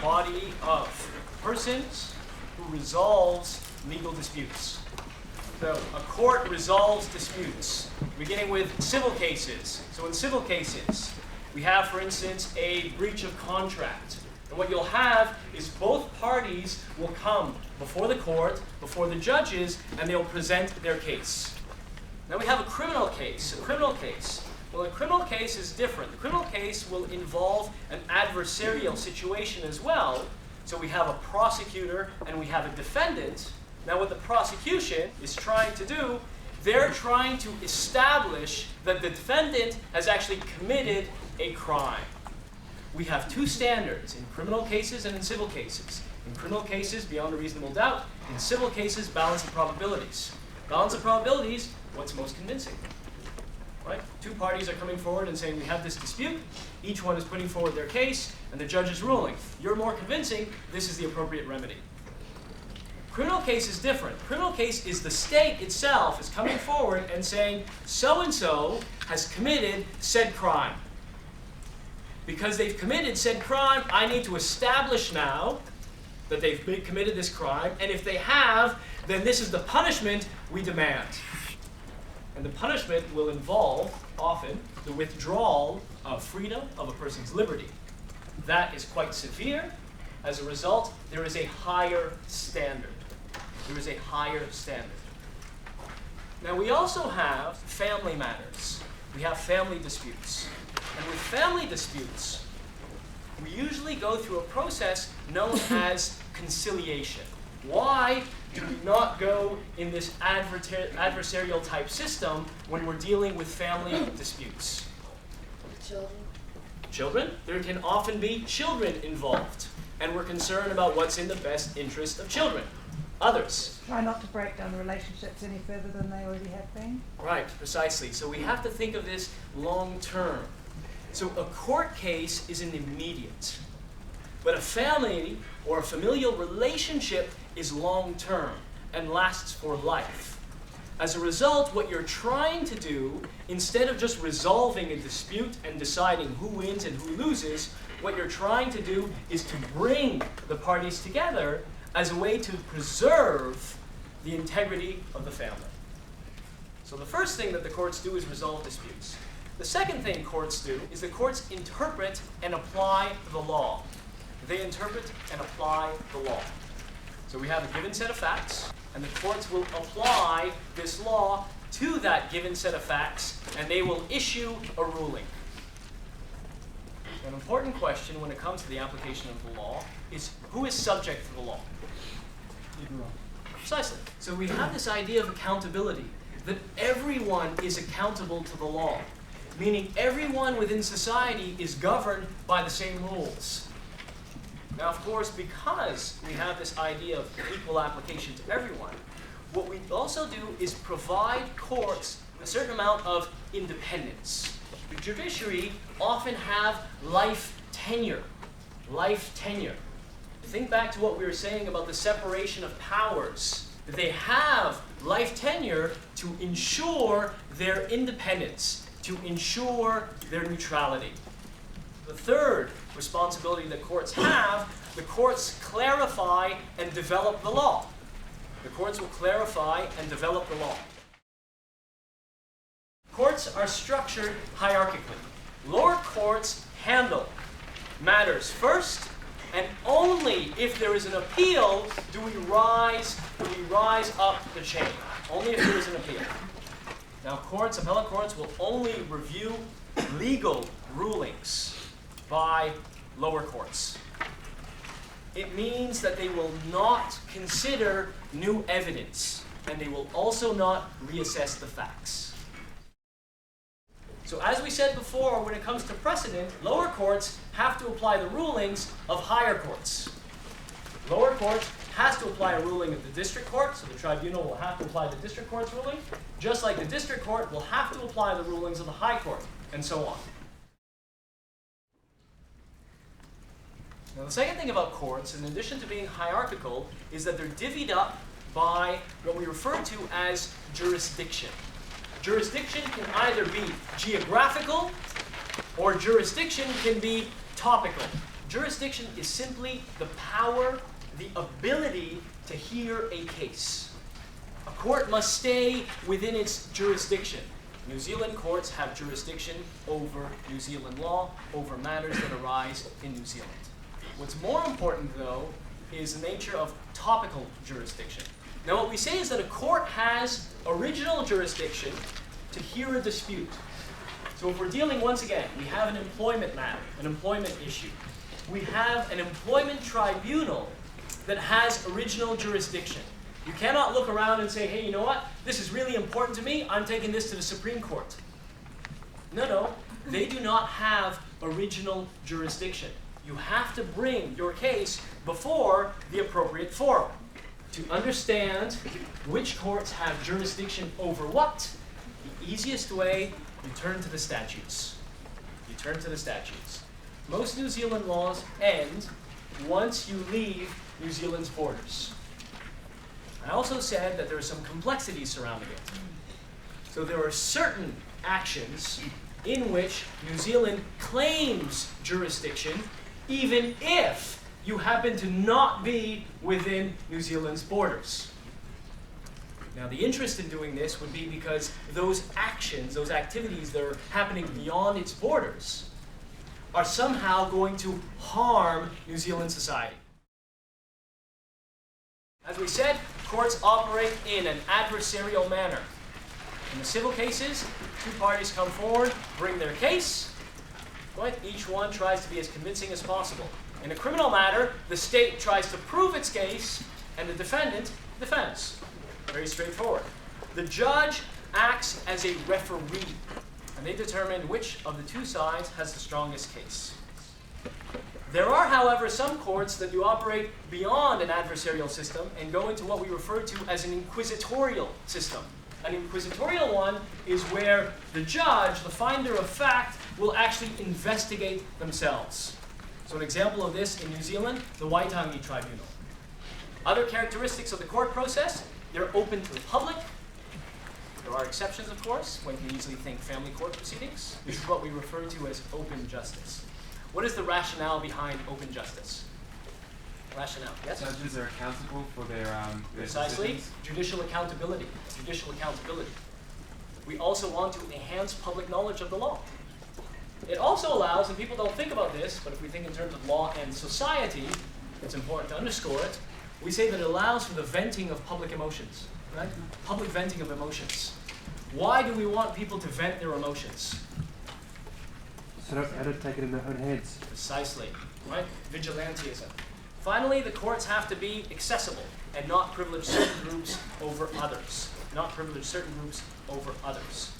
body of persons who resolves legal disputes. So a court resolves disputes, beginning with civil cases. So in civil cases, we have, for instance, a breach of contract. And what you'll have is both parties will come before the court, before the judges, and they'll present their case. Now we have a criminal case. Well, a criminal case is different. The criminal case will involve an adversarial situation as well. So we have a prosecutor and we have a defendant. Now what the prosecution is trying to do, they're trying to establish that the defendant has actually committed a crime. We have two standards in criminal cases and in civil cases. In criminal cases, beyond a reasonable doubt. In civil cases, balance of probabilities. Balance of probabilities, what's most convincing? Right? Two parties are coming forward and saying we have this dispute. Each one is putting forward their case, and the judge is ruling. You're more convincing, this is the appropriate remedy. Criminal case is different. Criminal case is the state itself is coming forward and saying so-and-so has committed said crime. Because they've committed said crime, I need to establish now that they've committed this crime, and if they have, then this is the punishment we demand. And the punishment will involve, often, the withdrawal of freedom of a person's liberty. That is quite severe. As a result, there is a higher standard. Now we also have family matters. We have family disputes. And with family disputes, we usually go through a process known as conciliation. Why do we not go in this adversarial type system when we're dealing with family disputes? Children? There can often be children involved, and we're concerned about what's in the best interest of children. Others? Try not to break down the relationships any further than they already have been. Right, precisely. So we have to think of this long term. So a court case is an immediate, but a family or a familial relationship is long-term and lasts for life. As a result, what you're trying to do, instead of just resolving a dispute and deciding who wins and who loses, what you're trying to do is to bring the parties together as a way to preserve the integrity of the family. So the first thing that the courts do is resolve disputes. The second thing courts do is the courts interpret and apply the law. They interpret and apply the law. So we have a given set of facts, and the courts will apply this law to that given set of facts, and they will issue a ruling. An important question when it comes to the application of the law is who is subject to the law? Precisely. So we have this idea of accountability, that everyone is accountable to the law, meaning everyone within society is governed by the same rules. Now, of course, because we have this idea of equal application to everyone, what we also do is provide courts a certain amount of independence. The judiciary often have life tenure. Think back to what we were saying about the separation of powers. They have life tenure to ensure their independence, to ensure their neutrality. The third responsibility that courts have, the courts clarify and develop the law. The courts will clarify and develop the law. Courts are structured hierarchically. Lower courts handle matters first, and only if there is an appeal do we rise up the chain. Only if there is an appeal. Now appellate courts will only review legal rulings by lower courts. It means that they will not consider new evidence, and they will also not reassess the facts. So as we said before, when it comes to precedent, lower courts have to apply the rulings of higher courts. Lower courts has to apply a ruling of the district court, so the tribunal will have to apply the district court's ruling, just like the district court will have to apply the rulings of the high court, and so on. Now the second thing about courts, in addition to being hierarchical, is that they're divvied up by what we refer to as jurisdiction. Jurisdiction can either be geographical, or jurisdiction can be topical. Jurisdiction is simply the power, the ability to hear a case. A court must stay within its jurisdiction. New Zealand courts have jurisdiction over New Zealand law, over matters that arise in New Zealand. What's more important, though, is the nature of topical jurisdiction. Now, what we say is that a court has original jurisdiction to hear a dispute. So if we're dealing, once again, we have an employment matter, an employment issue. We have an employment tribunal that has original jurisdiction. You cannot look around and say, hey, you know what? This is really important to me. I'm taking this to the Supreme Court. No. They do not have original jurisdiction. You have to bring your case before the appropriate forum. To understand which courts have jurisdiction over what, the easiest way, you turn to the statutes. You turn to the statutes. Most New Zealand laws end once you leave New Zealand's borders. I also said that there are some complexities surrounding it. So there are certain actions in which New Zealand claims jurisdiction, even if you happen to not be within New Zealand's borders. Now, the interest in doing this would be because those actions, those activities that are happening beyond its borders are somehow going to harm New Zealand society. As we said, courts operate in an adversarial manner. In the civil cases, two parties come forward, bring their case, but each one tries to be as convincing as possible. In a criminal matter, the state tries to prove its case, and the defendant defends. Very straightforward. The judge acts as a referee, and they determine which of the two sides has the strongest case. There are, however, some courts that do operate beyond an adversarial system and go into what we refer to as an inquisitorial system. An inquisitorial one is where the judge, the finder of fact, will actually investigate themselves. So an example of this in New Zealand, the Waitangi Tribunal. Other characteristics of the court process, they're open to the public. There are exceptions, of course. One can easily think family court proceedings. This is what we refer to as open justice. What is the rationale behind open justice? Rationale, yes? Judges are accountable for their Precisely. decisions. Judicial accountability. Judicial accountability. We also want to enhance public knowledge of the law. It also allows, and people don't think about this, but if we think in terms of law and society, it's important to underscore it. We say that it allows for the venting of public emotions, right? Public venting of emotions. Why do we want people to vent their emotions? So don't take it in their own heads. Precisely, right? Vigilantism. Finally, the courts have to be accessible and not privilege certain groups over others. Not privilege certain groups over others.